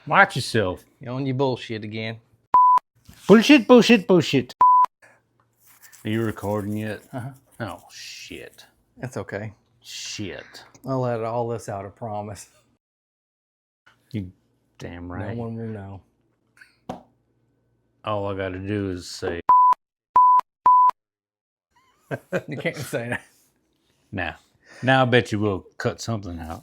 Watch yourself. You on your bullshit again. Bullshit, bullshit, bullshit. Are you recording yet? Uh-huh. Oh, shit. That's okay. Shit. I'll let all this out, I promise. You damn right. No one will know. All I gotta do is say... You can't say that. Now I bet you will cut something out.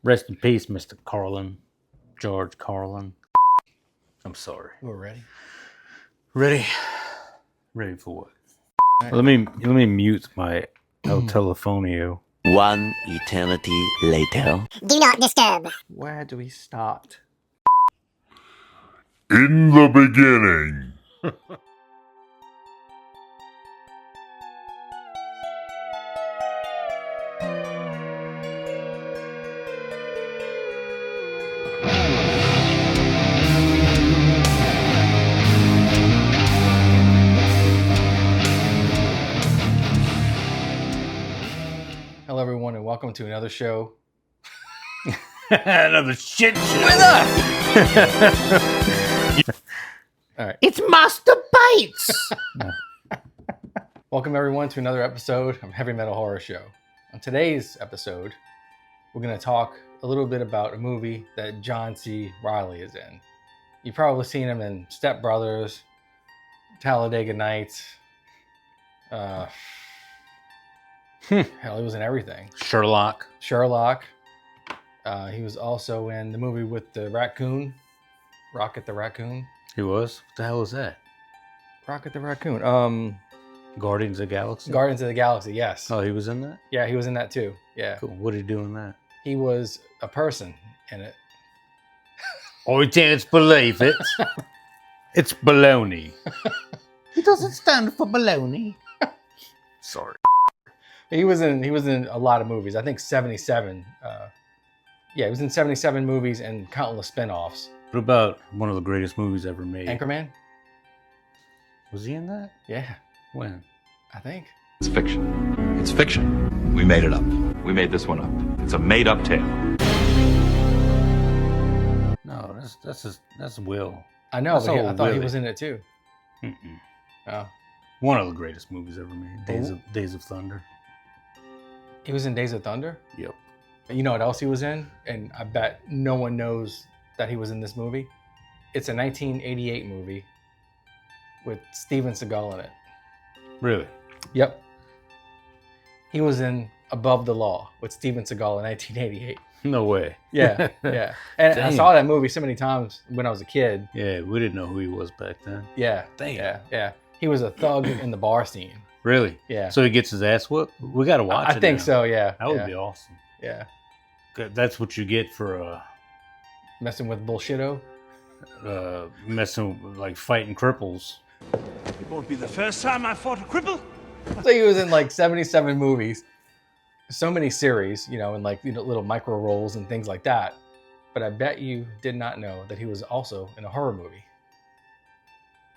Rest in peace, Mr. Carlin. George Carlin. I'm sorry. We're ready. Ready? Ready for what? Right. Let me mute my El Telefonio. One eternity later. Do not disturb. Where do we start? In the beginning. Hello, everyone, and welcome to another show. Another shit show. With us! All right. It's Master Bites! Welcome, everyone, to another episode of Heavy Metal Horror Show. On today's episode, we're going to talk a little bit about a movie that John C. Reilly is in. You've probably seen him in Step Brothers, Talladega Nights. Hell, he was in everything. Sherlock. He was also in the movie with the raccoon, Rocket the Raccoon. He was? What the hell was that? Rocket the Raccoon. Guardians of the Galaxy? Guardians of the Galaxy, yes. Oh, he was in that? Yeah, he was in that too. Yeah. Cool. What did he do in that? He was a person in it. Oh, you can't believe it. It's baloney. It doesn't stand for baloney. Sorry. He was in a lot of movies. I think 77. He was in 77 movies and countless spin-offs. What about one of the greatest movies ever made? Anchorman? Was he in that? Yeah. When? I think. It's fiction. It's fiction. We made it up. We made this one up. It's a made-up tale. No, that's Will. I know, That's but I old thought he Willie. was in it too. Mm-mm. Oh. One of the greatest movies ever made. Days of Thunder. He was in Days of Thunder? Yep. You know what else he was in? And I bet no one knows that he was in this movie. It's a 1988 movie with Steven Seagal in it. Really? Yep. He was in Above the Law with Steven Seagal in 1988. No way. Yeah, yeah. And I saw that movie so many times when I was a kid. Yeah, we didn't know who he was back then. Yeah. Damn. Yeah. He was a thug in the bar scene. Really? Yeah. So he gets his ass whooped? We got to watch it I think now. so, yeah. That would be awesome. Yeah. That's what you get for Messing with bullshito. messing with, like, fighting cripples. It won't be the first time I fought a cripple. So he was in like 77 movies, so many series, and like little micro roles and things like that. But I bet you did not know that he was also in a horror movie.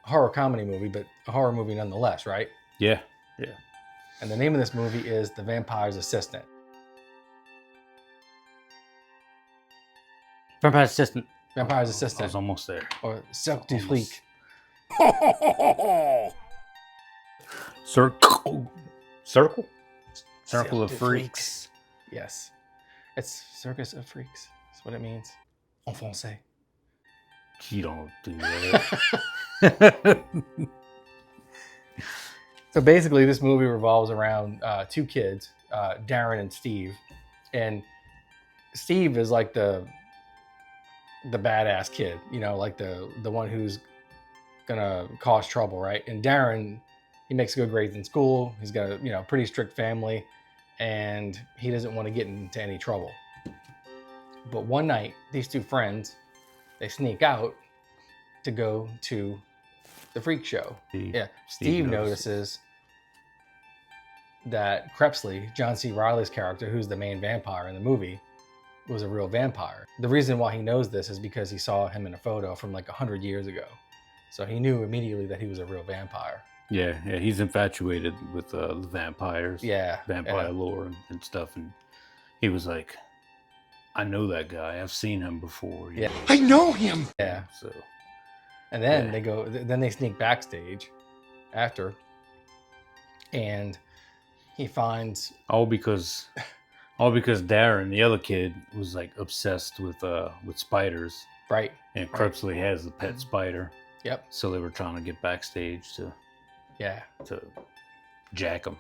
A horror comedy movie, but a horror movie nonetheless, right? Yeah. And the name of this movie is The Vampire's Assistant. Vampire's Assistant. Vampire's I Assistant. was almost there. Or Cirque du Freak. Circle Cirque of du Freaks. Yes. It's Circus of Freaks. That's what it means. En français. You don't do that. So basically, this movie revolves around two kids, Darren and Steve. And Steve is like the badass kid, like the one who's gonna cause trouble, right? And Darren, he makes good grades in school. He's got a pretty strict family, and he doesn't want to get into any trouble. But one night, these two friends, they sneak out to go to the freak show. Steve notices that Crepsley, John C. Reilly's character, who's the main vampire in the movie, was a real vampire. The reason why he knows this is because he saw him in a photo from like 100 years ago. So he knew immediately that he was a real vampire. Yeah, he's infatuated with the vampires. Yeah. Vampire lore and stuff. And he was like, I know that guy. I've seen him before. Yeah. I know him. Yeah. So And then Yeah. they go. Then they sneak backstage after, and he finds all because Darren, the other kid, was like obsessed with spiders, right. and Crepsley has the pet spider. Yep. So they were trying to get backstage to Yeah. jack him.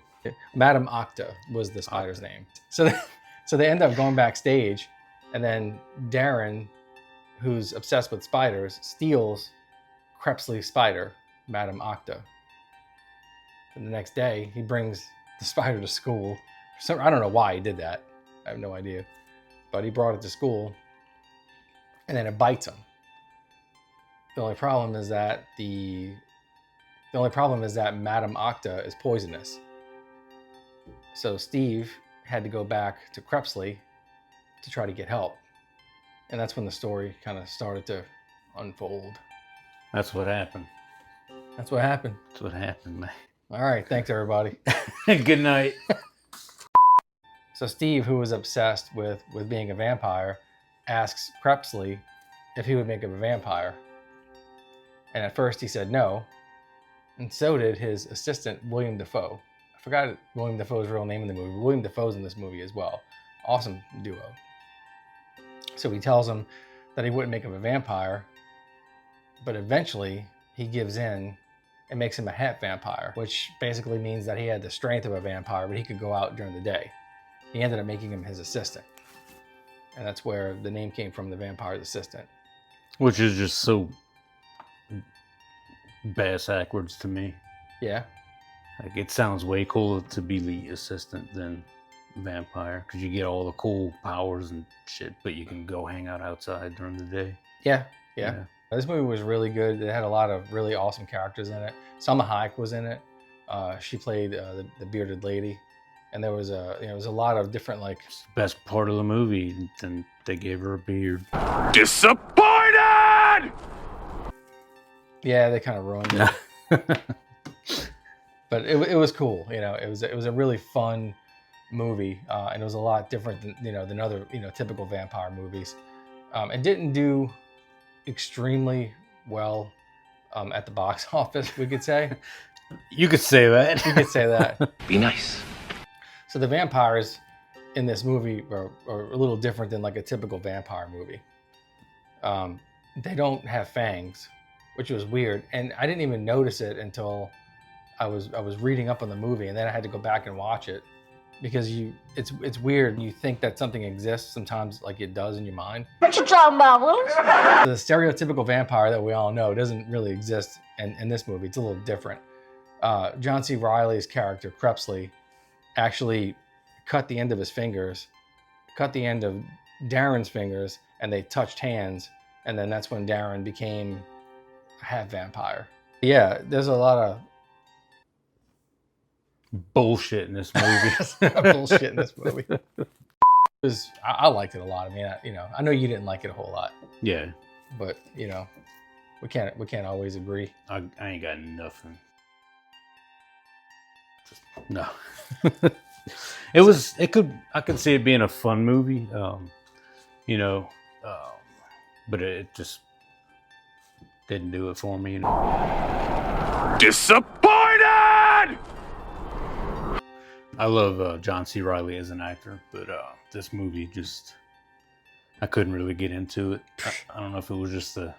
Madame Octa was the spider's name. So they end up going backstage, and then Darren, who's obsessed with spiders, steals Crepsley's spider, Madame Octa. And the next day, he brings the spider to school. I don't know why he did that. I have no idea. But he brought it to school, and then it bites him. The only problem is that Madame Octa is poisonous. So Steve had to go back to Crepsley to try to get help. And that's when the story kind of started to unfold. That's what happened. That's what happened. That's what happened, man. All right, thanks everybody. Good night. So Steve, who was obsessed with being a vampire, asks Crepsley if he would make him a vampire. And at first he said no. And so did his assistant, William Dafoe. I forgot William Dafoe's real name in the movie. William Dafoe's in this movie as well. Awesome duo. So he tells him that he wouldn't make him a vampire, but eventually he gives in and makes him a half vampire, which basically means that he had the strength of a vampire, but he could go out during the day. He ended up making him his assistant. And that's where the name came from, the vampire's assistant. Which is just so bass-backwards to me. Yeah. Like, it sounds way cooler to be the assistant than vampire, because you get all the cool powers and shit, but you can go hang out outside during the day. Yeah. This movie was really good. It had a lot of really awesome characters in it. Salma Hayek was in it. She played the bearded lady, and there was a lot of different like. It's the best part of the movie, and they gave her a beard. Disappointed! Yeah, they kind of ruined it. But it was cool. It was a really fun movie, and it was a lot different than other typical vampire movies. It didn't do extremely well at the box office, we could say. You could say that. You could say that. Be nice. So the vampires in this movie are a little different than like a typical vampire movie. They don't have fangs, which was weird, and I didn't even notice it until I was reading up on the movie, and then I had to go back and watch it because it's weird. You think that something exists sometimes, like it does in your mind. What you talking about, Willis? The stereotypical vampire that we all know doesn't really exist in this movie. It's a little different. John C. Reilly's character, Crepsley, actually cut the end of his fingers, cut the end of Darren's fingers, and they touched hands. And then that's when Darren became a half vampire. Yeah, there's a lot of bullshit in this movie. bullshit in this movie. I liked it a lot. I mean, I know you didn't like it a whole lot. Yeah, but we can't always agree. I ain't got nothing. No. I could see it being a fun movie, but it just didn't do it for me. Disappointed! I love John C. Reilly as an actor, but this movie I couldn't really get into it. I don't know if it was just the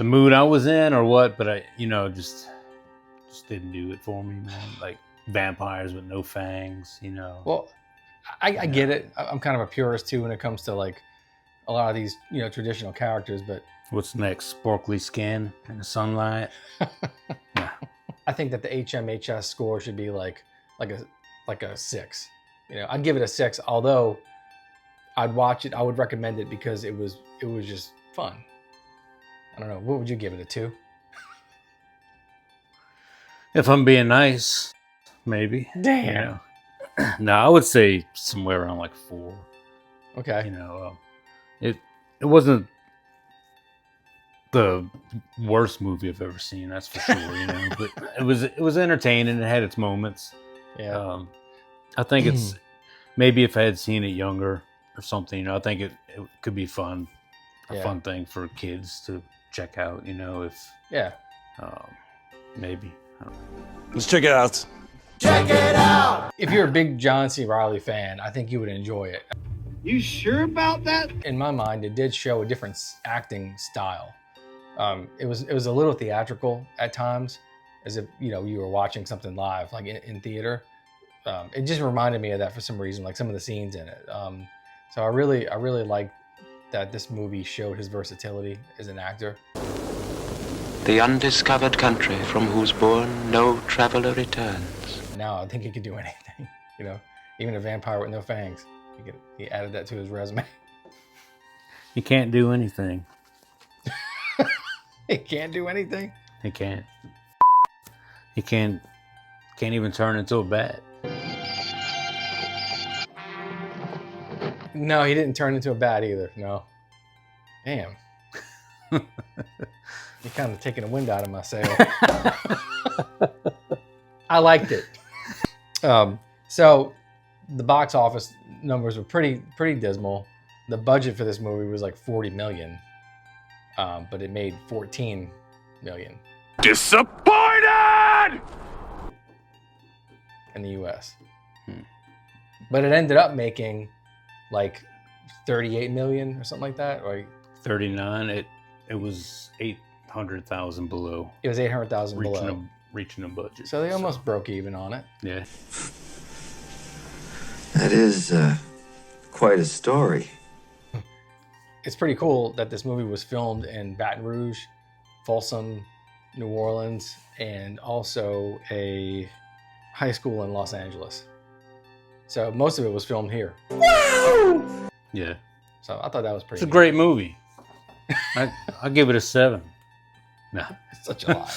mood I was in or what, but I just didn't do it for me, man. Like vampires with no fangs, Well, I get it. I'm kind of a purist too when it comes to like a lot of these traditional characters, but What's next? Sparkly skin in the sunlight? Nah. I think that the HMHS score should be like a 6. I'd give it a 6, although I'd watch it. I would recommend it because it was just fun. I don't know. What would you give it, a 2? If I'm being nice, maybe. Damn. No, I would say somewhere around like 4. Okay. It wasn't the worst movie I've ever seen, that's for sure. But it was entertaining. It had its moments. Yeah. I think it's maybe if I had seen it younger, or something. You know, I think it could be fun, a Yeah. fun thing for kids to check out. You know, if Yeah. maybe. I don't know. Let's check it out. If you're a big John C. Reilly fan, I think you would enjoy it. You sure about that? In my mind, it did show a different acting style. It was a little theatrical at times, as if you were watching something live, like in theater. It just reminded me of that for some reason, like some of the scenes in it. So I really like that this movie showed his versatility as an actor. The undiscovered country from whose bourne no traveler returns. Now I think he could do anything, even a vampire with no fangs. He added that to his resume. He can't do anything. He can't do anything? He can't. He can't even turn into a bat. No, he didn't turn into a bat either. No. Damn. You're kind of taking the wind out of my sail. I liked it. So the box office numbers were pretty dismal. The budget for this movie was like $40 million, but it made $14 million Disappointed! in the U.S. But it ended up making like $38 million or something like that. Or 39. It was 800,000 below. it was 800,000 below. Reaching a budget. So they almost broke even on it. Yeah. That is quite a story. It's pretty cool that this movie was filmed in Baton Rouge, Folsom, New Orleans, and also a high school in Los Angeles. So most of it was filmed here. Yeah. So I thought that was pretty It's a neat. great movie. I'll give it a 7. No. It's such a lie.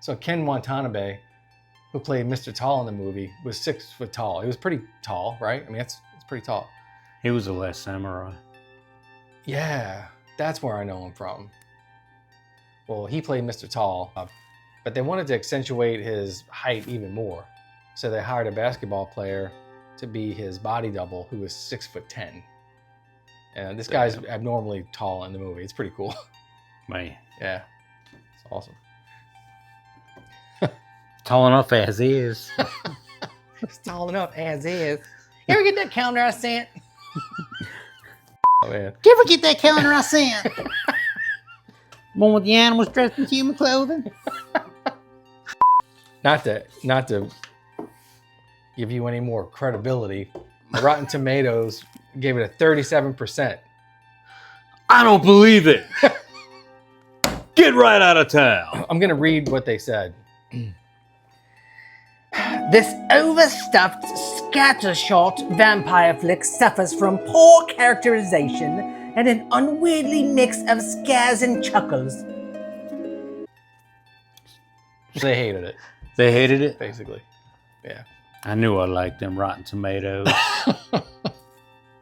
So Ken Watanabe, who played Mr. Tall in the movie, was 6 foot tall. He was pretty tall, right? I mean, it's pretty tall. He was the Last Samurai. Yeah, that's where I know him from. Well, he played Mr. Tall, but they wanted to accentuate his height even more. So they hired a basketball player to be his body double, who was 6'10". And this guy's abnormally tall in the movie. It's pretty cool. Man. Yeah, it's awesome. Tall enough as is. It's tall enough as is. You ever get that calendar I sent? Oh man. Did you ever get that calendar I sent? One with the animals dressed in human clothing? Not to give you any more credibility, Rotten Tomatoes gave it a 37%. I don't believe it. Get right out of town. I'm gonna read what they said. This overstuffed, scattershot vampire flick suffers from poor characterization and an unwieldy mix of scares and chuckles. They hated it, They hated it? basically. Yeah. I knew I liked them Rotten Tomatoes.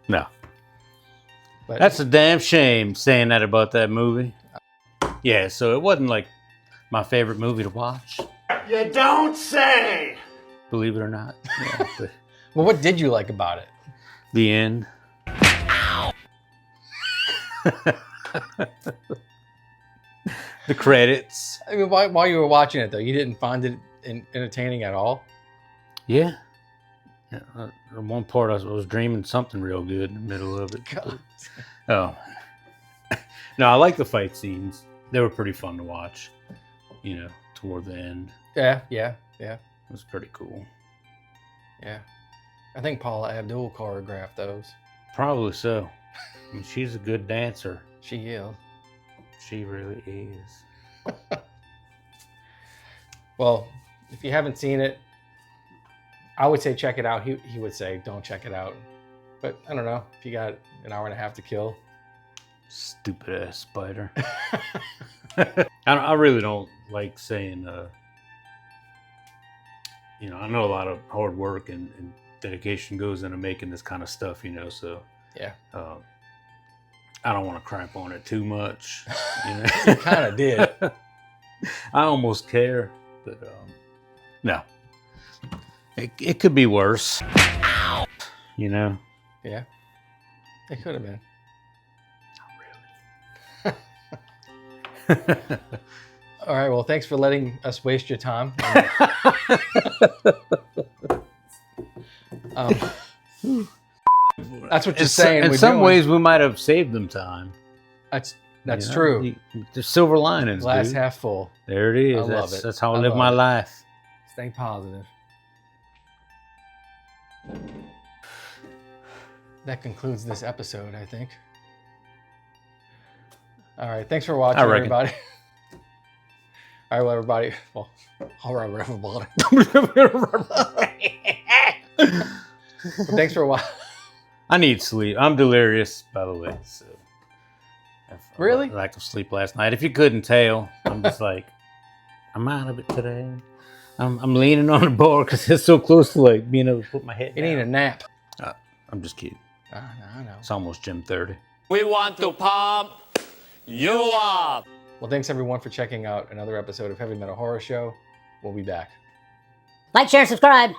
No. But That's a damn shame saying that about that movie. Yeah, so it wasn't like my favorite movie to watch, You don't say! believe it or not. Yeah, but well, what did you like about it? the end. The credits. I mean, while you were watching it, though, you didn't find it entertaining at all? Yeah. At one part, I was dreaming something real good in the middle of it. God. Oh. No, I like the fight scenes. They were pretty fun to watch, toward the end. Yeah. It was pretty cool. Yeah. I think Paula Abdul choreographed those. Probably so. I mean, she's a good dancer. She is. She really is. Well, if you haven't seen it, I would say check it out. He would say don't check it out. But I don't know. If you got an hour and a half to kill. Stupid ass spider. I really don't like saying, I know a lot of hard work and dedication goes into making this kind of stuff, so. Yeah. I don't want to crap on it too much. You kind of did. I almost care, but no. It could be worse. You know? Yeah. It could have been. All right. Well, thanks for letting us waste your time. That's what you're saying. In some ways, we might have saved them time. That's You know? true. There's silver linings. Glass dude. half full. There it is. I love That's, it. that's how I I live love my it. life. Stay positive. That concludes this episode, I think. All right. Thanks for watching, everybody. All right, well, everybody. Well, all right, everybody. Thanks for watching. I need sleep. I'm delirious, by the way. So Really? Lack of sleep last night. If you couldn't tell, I'm just like, I'm out of it today. I'm leaning on the bar because it's so close to like being able to put my head You down. need a nap. I'm just kidding. I know. It's almost gym 30. We want to pump you up. Well, thanks everyone for checking out another episode of Heavy Metal Horror Show. We'll be back. Like, share, subscribe.